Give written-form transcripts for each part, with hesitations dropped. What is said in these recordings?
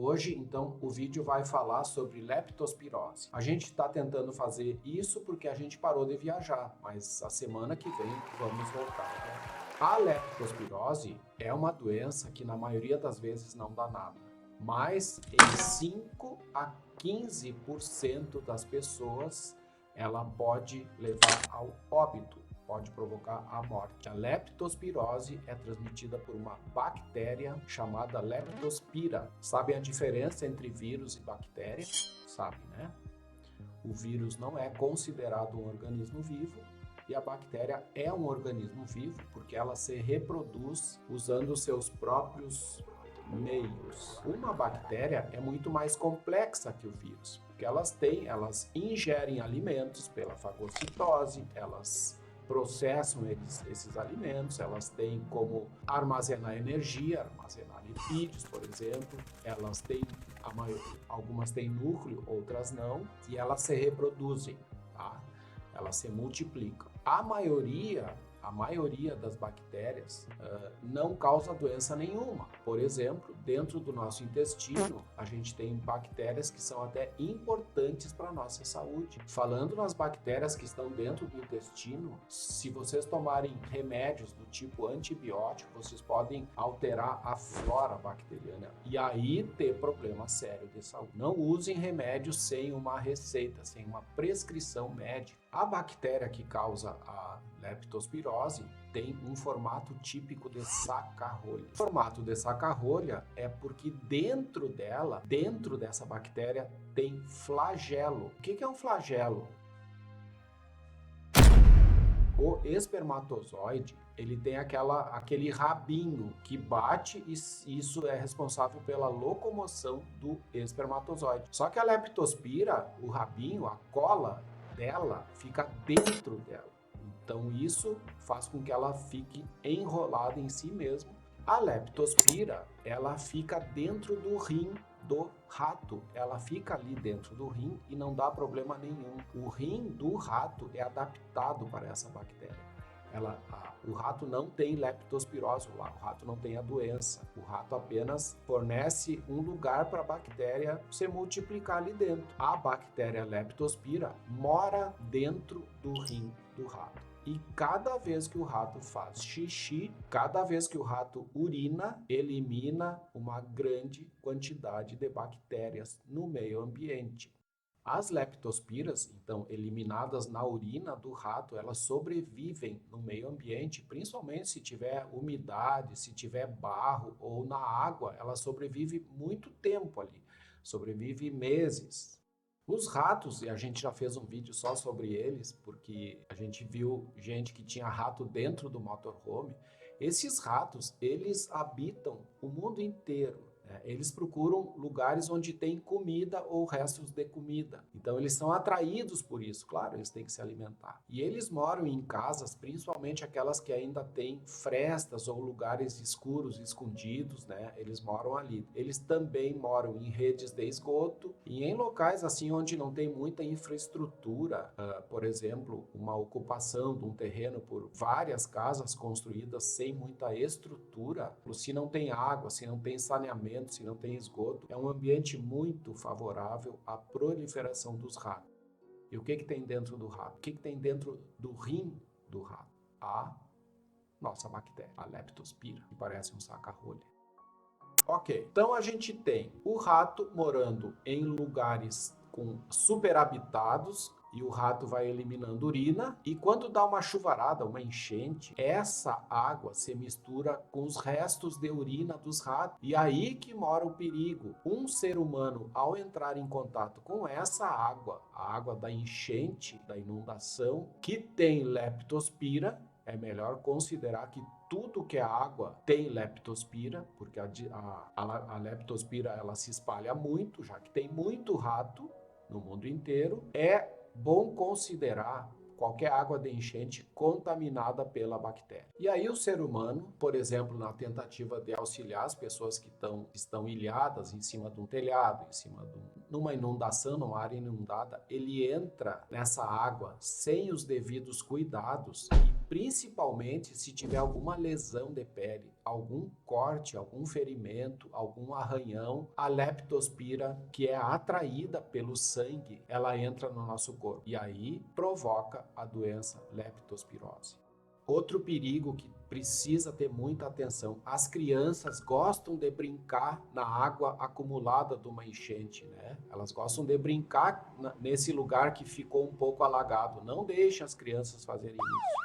Hoje, então, o vídeo vai falar sobre leptospirose. A gente está tentando fazer isso porque a gente parou de viajar, mas a semana que vem vamos voltar, né? A leptospirose é uma doença que na maioria das vezes não dá nada, mas em 5 a 15% das pessoas ela pode levar ao óbito, pode provocar a morte. A leptospirose é transmitida por uma bactéria chamada Leptospira. Sabem a diferença entre vírus e bactéria? Sabe, né? O vírus não é considerado um organismo vivo e a bactéria é um organismo vivo porque ela se reproduz usando seus próprios meios. Uma bactéria é muito mais complexa que o vírus, porque elas ingerem alimentos pela fagocitose, elas processam esses alimentos, elas têm como armazenar energia, armazenar lipídios, por exemplo, algumas têm núcleo, outras não, e elas se reproduzem, tá? Elas se multiplicam. A maioria das bactérias não causa doença nenhuma. Por exemplo, dentro do nosso intestino, a gente tem bactérias que são até importantes para a nossa saúde. Falando nas bactérias que estão dentro do intestino, se vocês tomarem remédios do tipo antibiótico, vocês podem alterar a flora bacteriana e aí ter problema sério de saúde. Não usem remédios sem uma receita, sem uma prescrição médica. A bactéria que causa a leptospirose tem um formato típico de saca-rolha. O formato de saca-rolha é porque dentro dessa bactéria, tem flagelo. O que é um flagelo? O espermatozoide, ele tem aquele rabinho que bate e isso é responsável pela locomoção do espermatozoide. Só que a leptospira, o rabinho, a cola dela, fica dentro dela. Então isso faz com que ela fique enrolada em si mesma. A leptospira, ela fica dentro do rim do rato. Ela fica ali dentro do rim e não dá problema nenhum. O rim do rato é adaptado para essa bactéria. O rato não tem leptospirose, o rato não tem a doença. O rato apenas fornece um lugar para a bactéria se multiplicar ali dentro. A bactéria leptospira mora dentro do rim do rato. E cada vez que o rato faz xixi, cada vez que o rato urina, elimina uma grande quantidade de bactérias no meio ambiente. As leptospiras, então, eliminadas na urina do rato, elas sobrevivem no meio ambiente, principalmente se tiver umidade, se tiver barro ou na água, ela sobrevive muito tempo ali, sobrevive meses. Os ratos, e a gente já fez um vídeo só sobre eles, porque a gente viu gente que tinha rato dentro do motorhome. Esses ratos, eles habitam o mundo inteiro. Eles procuram lugares onde tem comida ou restos de comida. Então eles são atraídos por isso, claro, eles têm que se alimentar. E eles moram em casas, principalmente aquelas que ainda têm frestas ou lugares escuros, escondidos, né? Eles moram ali. Eles também moram em redes de esgoto e em locais assim onde não tem muita infraestrutura, por exemplo, uma ocupação de um terreno por várias casas construídas sem muita estrutura. Se não tem água, se não tem saneamento, se não tem esgoto, é um ambiente muito favorável à proliferação dos ratos. E o que tem dentro do rato? O que tem dentro do rim do rato? A nossa bactéria, a leptospira, que parece um saca-rolha. Ok, então a gente tem o rato morando em lugares superhabitados, e o rato vai eliminando urina, e quando dá uma chuvarada, uma enchente, essa água se mistura com os restos de urina dos ratos. E aí que mora o perigo. Um ser humano, ao entrar em contato com essa água, a água da enchente, da inundação, que tem leptospira, é melhor considerar que tudo que é água tem leptospira, porque a leptospira ela se espalha muito, já que tem muito rato no mundo inteiro. É bom considerar qualquer água de enchente contaminada pela bactéria. E aí o ser humano, por exemplo, na tentativa de auxiliar as pessoas que estão ilhadas em cima de um telhado, numa inundação, numa área inundada, ele entra nessa água sem os devidos cuidados e principalmente se tiver alguma lesão de pele, algum corte, algum ferimento, algum arranhão, a leptospira, que é atraída pelo sangue, ela entra no nosso corpo e aí provoca a doença leptospirose. Outro perigo que precisa ter muita atenção: as crianças gostam de brincar na água acumulada de uma enchente, né? Elas gostam de brincar nesse lugar que ficou um pouco alagado. Não deixe as crianças fazerem isso.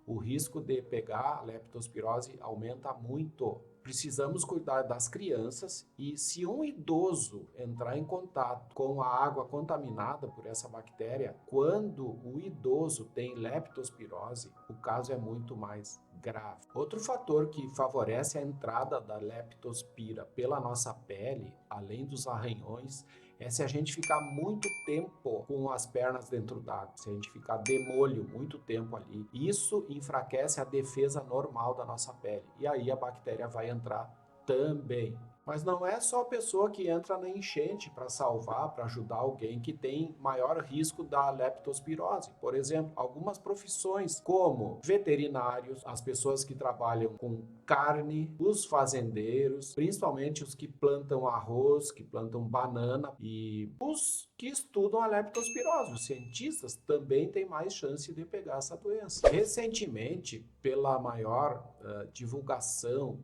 O risco de pegar a leptospirose aumenta muito. Precisamos cuidar das crianças e se um idoso entrar em contato com a água contaminada por essa bactéria, quando o idoso tem leptospirose, o caso é muito mais grave. Outro fator que favorece a entrada da leptospira pela nossa pele, além dos arranhões, é se a gente ficar muito tempo com as pernas dentro d'água, se a gente ficar de molho muito tempo ali. Isso enfraquece a defesa normal da nossa pele e aí a bactéria vai entrar também. Mas não é só a pessoa que entra na enchente para salvar, para ajudar alguém que tem maior risco da leptospirose. Por exemplo, algumas profissões como veterinários, as pessoas que trabalham com carne, os fazendeiros, principalmente os que plantam arroz, que plantam banana e os que estudam a leptospirose. Os cientistas também têm mais chance de pegar essa doença. Recentemente, pela maior divulgação,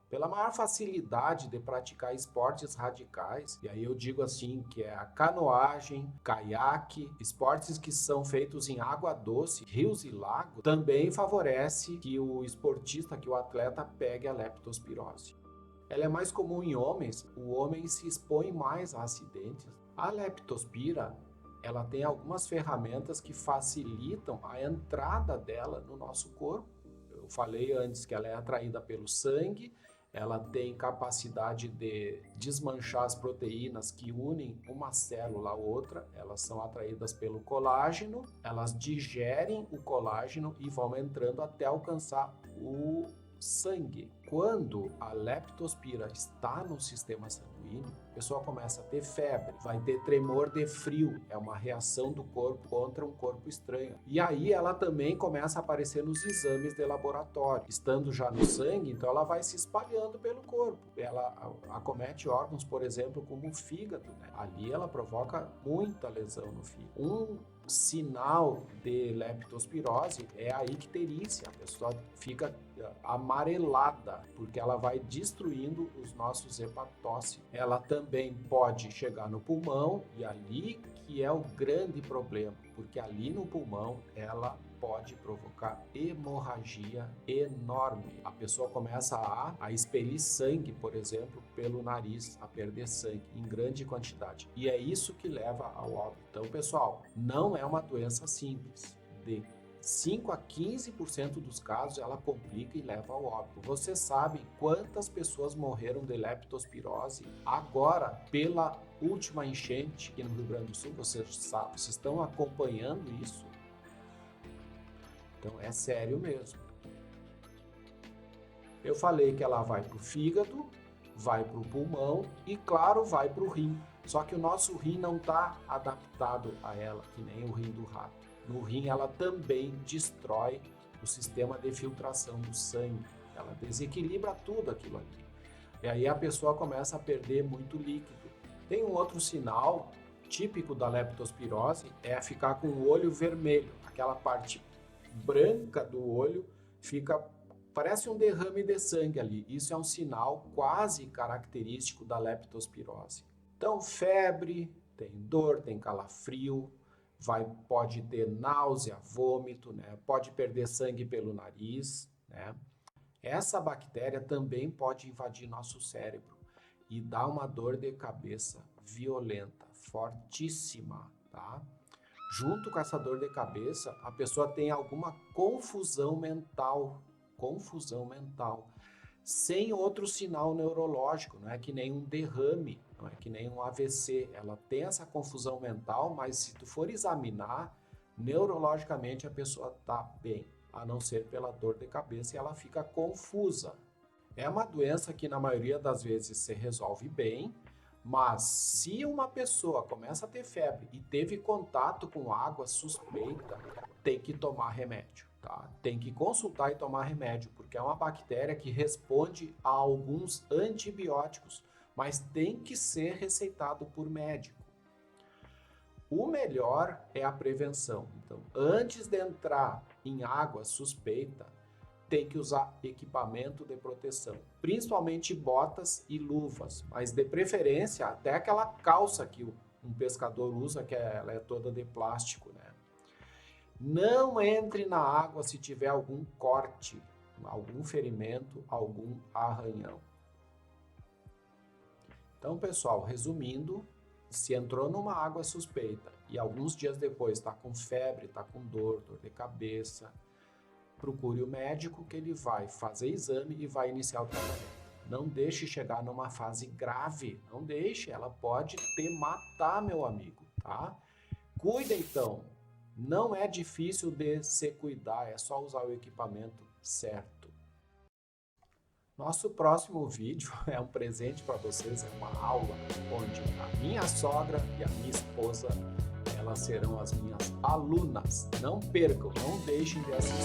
pela maior facilidade de praticar esportes radicais, e aí eu digo assim, que é a canoagem, caiaque, esportes que são feitos em água doce, rios e lagos, também favorece que o esportista, que o atleta pegue a leptospirose. Ela é mais comum em homens, o homem se expõe mais a acidentes. A leptospira, ela tem algumas ferramentas que facilitam a entrada dela no nosso corpo. Eu falei antes que ela é atraída pelo sangue, ela tem capacidade de desmanchar as proteínas que unem uma célula a outra, elas são atraídas pelo colágeno, elas digerem o colágeno e vão entrando até alcançar o sangue. Quando a leptospira está no sistema sanguíneo, a pessoa começa a ter febre, vai ter tremor de frio, é uma reação do corpo contra um corpo estranho. E aí ela também começa a aparecer nos exames de laboratório. Estando já no sangue, então ela vai se espalhando pelo corpo. Ela acomete órgãos, por exemplo, como o fígado, né? Ali ela provoca muita lesão no fígado. Um sinal de leptospirose é a icterícia, a pessoa fica amarelada, porque ela vai destruindo os nossos hepatócitos. Ela também pode chegar no pulmão, e ali que é o grande problema, porque ali no pulmão ela pode provocar hemorragia enorme. A pessoa começa a expelir sangue, por exemplo, pelo nariz, a perder sangue em grande quantidade. E é isso que leva ao óbito. Então, pessoal, não é uma doença simples. De 5 a 15% dos casos ela complica e leva ao óbito. Vocês sabem quantas pessoas morreram de leptospirose agora pela última enchente aqui no Rio Grande do Sul? Vocês estão acompanhando isso? Então é sério mesmo. Eu falei que ela vai para o fígado, vai para o pulmão e, claro, vai para o rim. Só que o nosso rim não está adaptado a ela, que nem o rim do rato. No rim ela também destrói o sistema de filtração do sangue. Ela desequilibra tudo aquilo ali. E aí a pessoa começa a perder muito líquido. Tem um outro sinal típico da leptospirose, é ficar com o olho vermelho. Aquela parte branca do olho parece um derrame de sangue ali. Isso é um sinal quase característico da leptospirose. Então, febre, tem dor, tem calafrio, pode ter náusea, vômito, né? Pode perder sangue pelo nariz, né? Essa bactéria também pode invadir nosso cérebro e dar uma dor de cabeça violenta, fortíssima, tá? Junto com essa dor de cabeça, a pessoa tem alguma confusão mental, sem outro sinal neurológico, não é que nem um derrame, não é que nem um AVC. Ela tem essa confusão mental, mas se tu for examinar, neurologicamente a pessoa está bem, a não ser pela dor de cabeça e ela fica confusa. É uma doença que na maioria das vezes se resolve bem, mas se uma pessoa começa a ter febre e teve contato com água suspeita, tem que tomar remédio. tá? Tem que consultar e tomar remédio, porque é uma bactéria que responde a alguns antibióticos, mas tem que ser receitado por médico. O melhor é a prevenção. Então, antes de entrar em água suspeita, tem que usar equipamento de proteção, principalmente botas e luvas, mas de preferência até aquela calça que um pescador usa, que ela é toda de plástico, né? Não entre na água se tiver algum corte, algum ferimento, algum arranhão. Então, pessoal, resumindo, se entrou numa água suspeita e alguns dias depois está com febre, está com dor de cabeça, procure o médico que ele vai fazer exame e vai iniciar o tratamento. Não deixe chegar numa fase grave, não deixe, ela pode te matar, meu amigo, tá? Cuida então, não é difícil de se cuidar, é só usar o equipamento certo. Nosso próximo vídeo é um presente para vocês, é uma aula onde a minha sogra e a minha esposa, elas serão as minhas alunas. Não percam, não deixem de assistir.